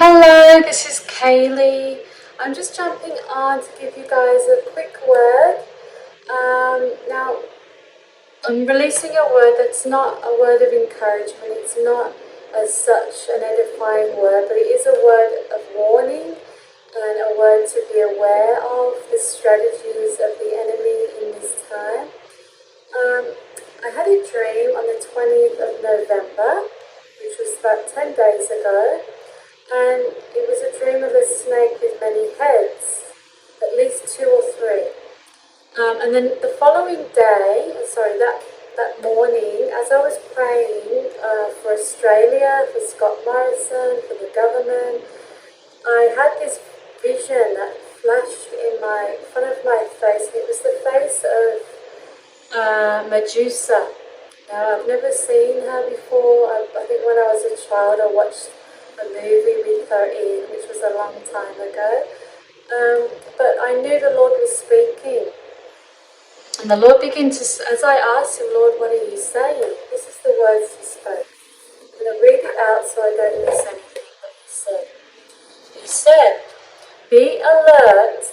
Hello, this is Kaylee. I'm just jumping on to give you guys a quick word. Now, I'm releasing a word that's not a word of encouragement. It's not as such an edifying word, but it is a word of warning and a word to be aware of the strategies of the enemy in this time. I had a dream on the 20th of November, which was about 10 days ago. And it was a dream of a snake with many heads, at least 2 or 3. And then the following day, that morning, as I was praying for Australia, for Scott Morrison, for the government, I had this vision that flashed in front of my face. And it was the face of Medusa. Now, I've never seen her before. I think when I was a child, I watched a movie with her in, which was a long time ago. But I knew the Lord was speaking. And the Lord began to, as I asked him, Lord, what are you saying? This is the words he spoke. I'm going to read it out so I don't miss anything that he said. He said, be alert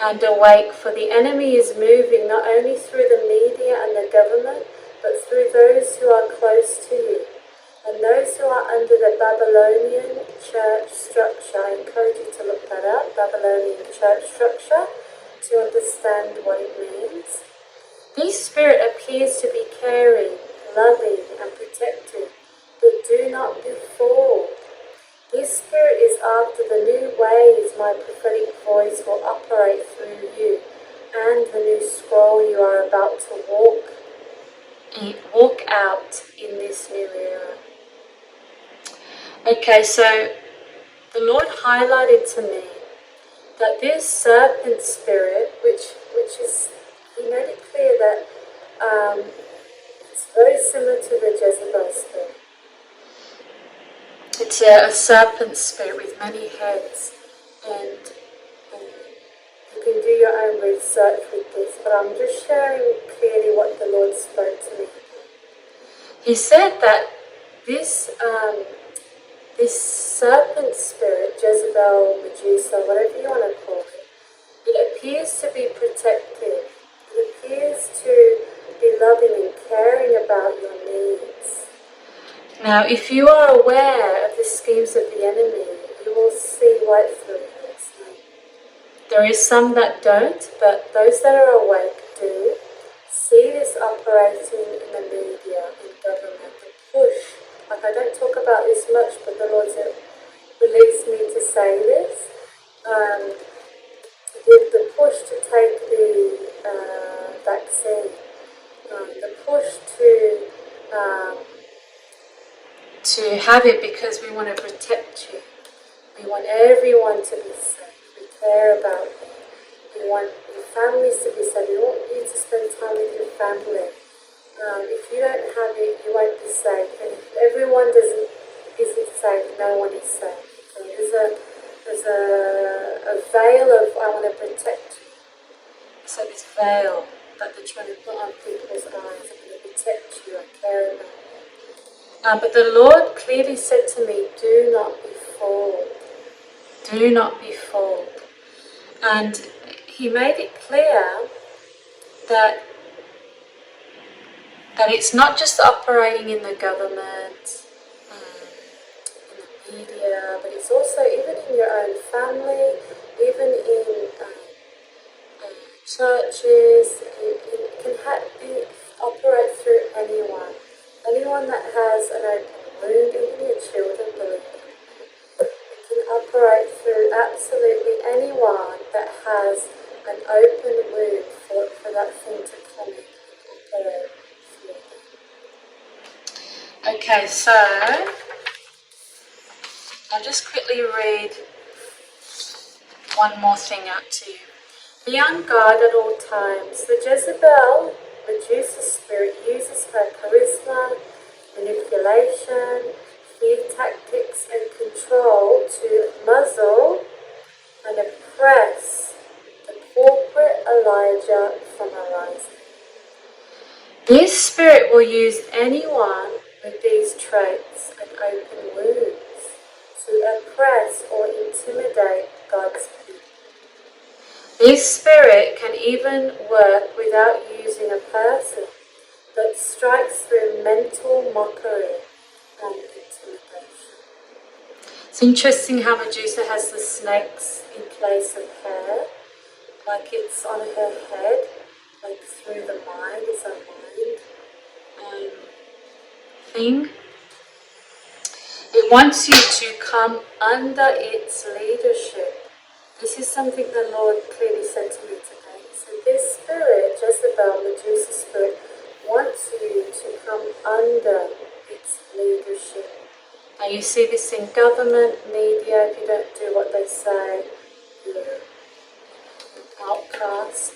and awake, for the enemy is moving not only through the media and the government, but through those who are close to you. And those who are under the Babylonian church structure, I encourage you to look that up, Babylonian church structure, to understand what it means. This spirit appears to be caring, loving, and protective, but do not be fooled. This spirit is after the new ways my prophetic voice will operate through you, and the new scroll you are about to walk out in this new era. Okay, so the Lord highlighted to me that this serpent spirit, which is, he made it clear that it's very similar to the Jezebel spirit. It's a serpent spirit with many heads, and you can do your own research with this, but I'm just sharing clearly what the Lord spoke to me. He said that this serpent spirit, Jezebel, Medusa, whatever you want to call it, it appears to be protective. It appears to be loving and caring about your needs. Now, if you are aware of the schemes of the enemy, you will see right through this. There is some that don't, but those that are awake do. See this operating in the media, in government, the push. Like, I don't talk about this much, but the Lord's released me to say this. The push to take the vaccine, the push to have it because we want to protect you. We want everyone to be safe. We care about you. We want your families to be safe. We want you to spend time with your family. If you don't have it, you won't be safe. And if everyone isn't safe, no one is safe. Okay? There's a veil of, I want to protect you. So this veil that they're trying to put on people's eyes, I'm going to protect you, I care about you. But the Lord clearly said to me, do not be fooled. Do not be fooled. And he made it clear that it's not just operating in the government, in the media, but it's also even in your own family, even in churches. It can operate through anyone. Anyone that has an open wound, even your children, believe it. It can operate through absolutely anyone that has an open wound for that thing to come in and operate. Okay, so I'll just quickly read one more thing out to you. Be on guard at all times. The Jezebel, Medusa spirit, uses her charisma, manipulation, fear tactics, and control to muzzle and oppress the corporate Elijah from arising. This spirit will use anyone with these traits and open wounds to oppress oppress or intimidate God's people. This spirit can even work without using a person, but strikes through mental mockery and intimidation. It's interesting how Medusa has the snakes in place of hair, like it's on her head, like through the mind, it's a mind thing. It wants you to come under its leadership. This is something the Lord clearly said to me today. So this spirit, Jezebel, Medusa spirit, wants you to come under its leadership. Now you see this in government, media. If you don't do what they say, you're an outcast.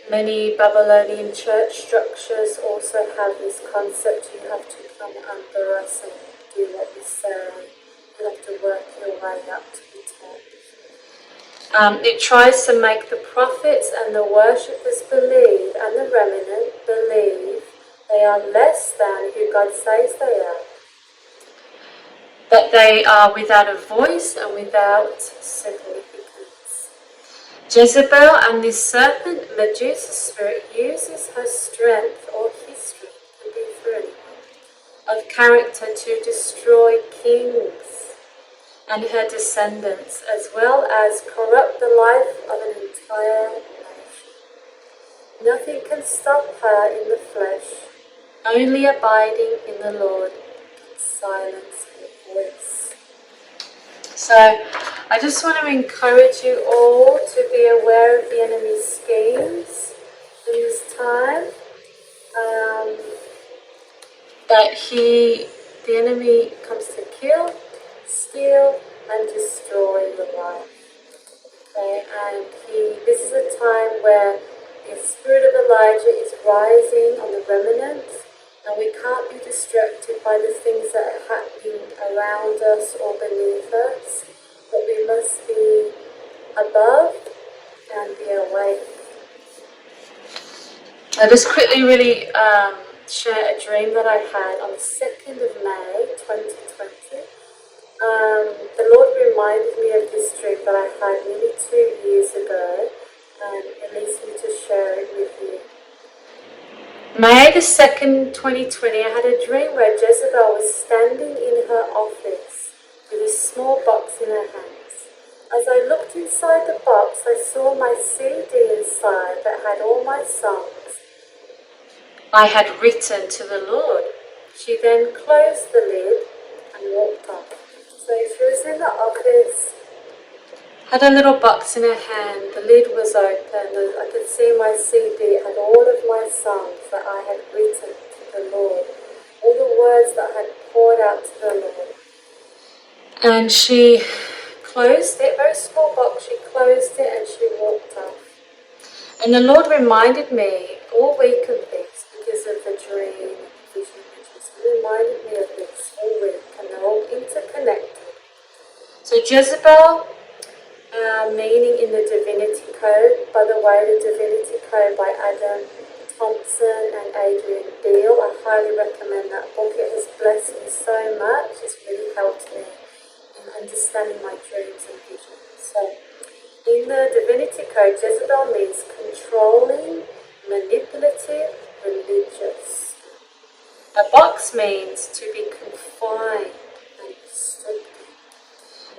Many Babylonian church structures also have this concept: you have to come under us and do what we say. You have to work your way up to the top. It tries to make the prophets and the worshippers believe, and the remnant believe, they are less than who God says they are. That they are without a voice and without significance. Jezebel and this serpent, Medusa spirit, uses her strength or history, can be for anyone, of character to destroy kings and her descendants, as well as corrupt the life of an entire nation. Nothing can stop her in the flesh, only abiding in the Lord can silence her voice. So I just want to encourage you all to be aware of the enemy's schemes in this time. That the enemy comes to kill, steal, and destroy your life. Okay, and this is a time where the spirit of Elijah is rising on the remnants, and we can't be distracted by the things that are happening around us or beneath us, but we must be above and be awake. I'll just quickly really share a dream that I had on the 2nd of May 2020. The Lord reminded me of this dream that I had nearly 2 years ago, and it leads me to share it with you. May the 2nd, 2020, I had a dream where Jezebel was standing in her office with a small box in her hands. As I looked inside the box, I saw my CD inside that had all my songs I had written to the Lord. She then closed the lid and walked off. So she was in the office, had a little box in her hand, the lid was open, and I could see my CD. It had all of my songs that I had written to the Lord, all the words that I had poured out to the Lord. And she closed it, very small box, she closed it and she walked off. And the Lord reminded me all week of this because of the dream and the vision images. He reminded me of this all week, and they're all interconnected. So Jezebel, meaning in the Divinity Code. By the way, the Divinity Code by Adam Thompson and Adrian Beale. I highly recommend that book. It has blessed me so much. It's really helped me in understanding my dreams and visions. So, in the Divinity Code, Jezebel means controlling, manipulative, religious. A box means to be confined and restricted.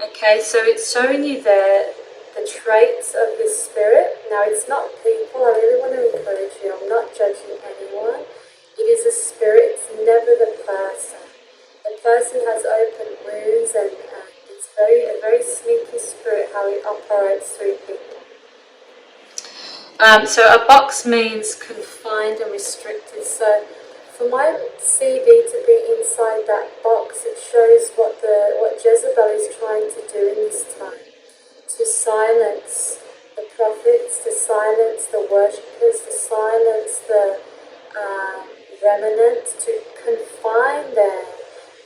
Okay, so it's showing you there the traits of this spirit. Now, it's not people. I really want to encourage you. I'm not judging anyone. It is a spirit. It's never the person. The person has open wounds, and it's a very sneaky spirit how it operates through people. So a box means confined and restricted. So for my CD to be inside that box, it shows what Jezebel is trying to do in this time. To silence the prophets, to silence the worshippers, to silence the remnant, to confine them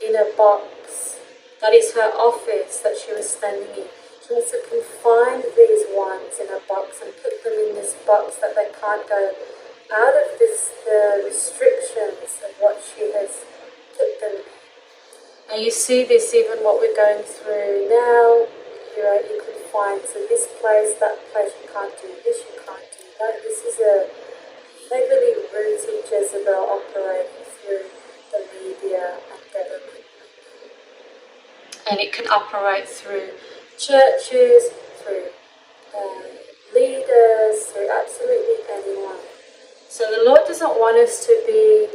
in a box. That is her office that she was standing in. She wants to confine these ones in a box and put them in this box that they can't go out of the restrictions of what she has put them in. And you see this even what we're going through now. You can find so this place, that place, you can't do this, you can't do that. This is a heavily rooted Jezebel operating through the media and government. And it can operate through churches, through leaders, through absolutely anyone. So the Lord doesn't want us to be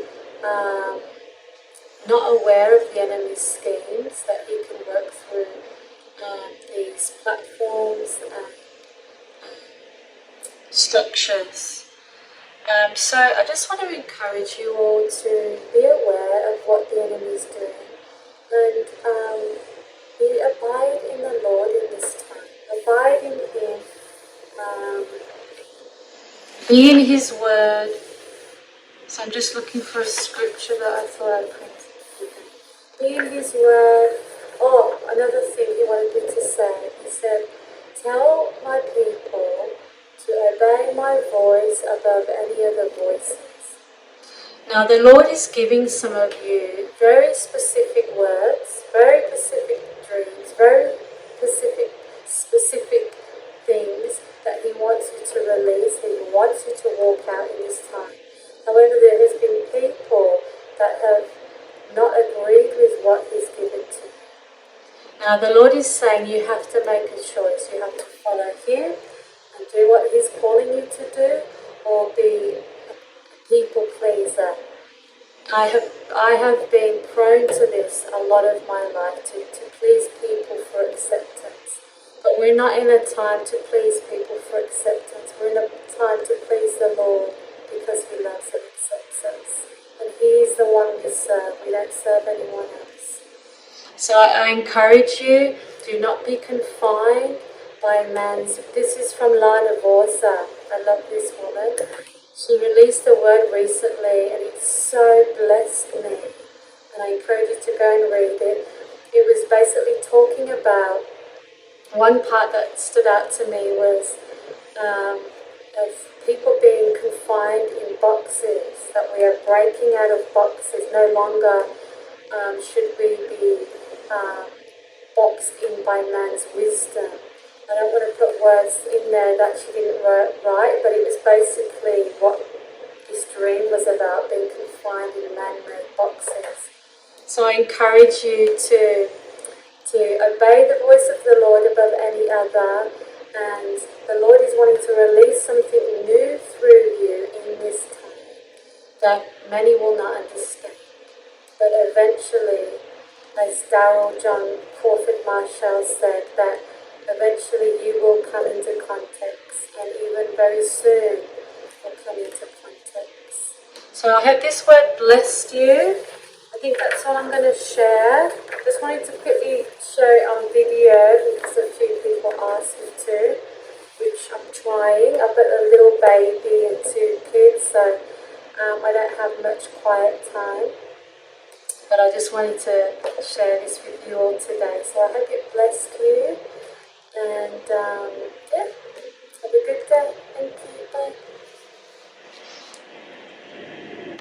not aware of the enemy's schemes, that he can work through these platforms and structures. So I just want to encourage you all to be aware of what the enemy is doing and abide in the Lord in this time. Abide in Him. Be in His Word. So I'm just looking for a scripture that I thought I'd print. Be in His Word. Oh, another thing He wanted me to say. He said, tell my people to obey my voice above any other voices. Now the Lord is giving some of you very specific words, very specific dreams, very specific things that He wants you to release, He wants you to walk out in this time. However, there has been people that have not agreed with what He's given to you. Now the Lord is saying you have to make a choice. You have to follow Him and do what He's calling you to do, or be a people pleaser. I have been prone to this a lot of my life, to please people for acceptance. But we're not in a time to please people for acceptance. We're in a time to please the Lord because He loves and accepts us. And He is the one we serve. We don't serve anyone else. So I encourage you, do not be confined by man's. This is from Lana Vorza. I love this woman. She released a word recently and it so blessed me. And I encourage you to go and read it. It was basically talking about, one part that stood out to me was of people being confined in boxes, that we are breaking out of boxes. No longer should we be boxed in by man's wisdom. I don't want to put words in there that she didn't write, but it was basically what this dream was about, being confined in man-made boxes. So I encourage you to obey the voice of the Lord above any other, and the Lord is wanting to release something new through you in this time that many will not understand. But eventually, as Darrell John Crawford Marshall said, that eventually you will come into context, and even very soon will come into context. So I hope this word blessed you. I think that's all I'm going to share. Just wanted to quickly share it on video because a few people asked me to, which I'm trying. I've got a little baby and 2 kids, so I don't have much quiet time. But I just wanted to share this with you all today. So I hope it blessed you. And yeah, have a good day. Thank you. Bye.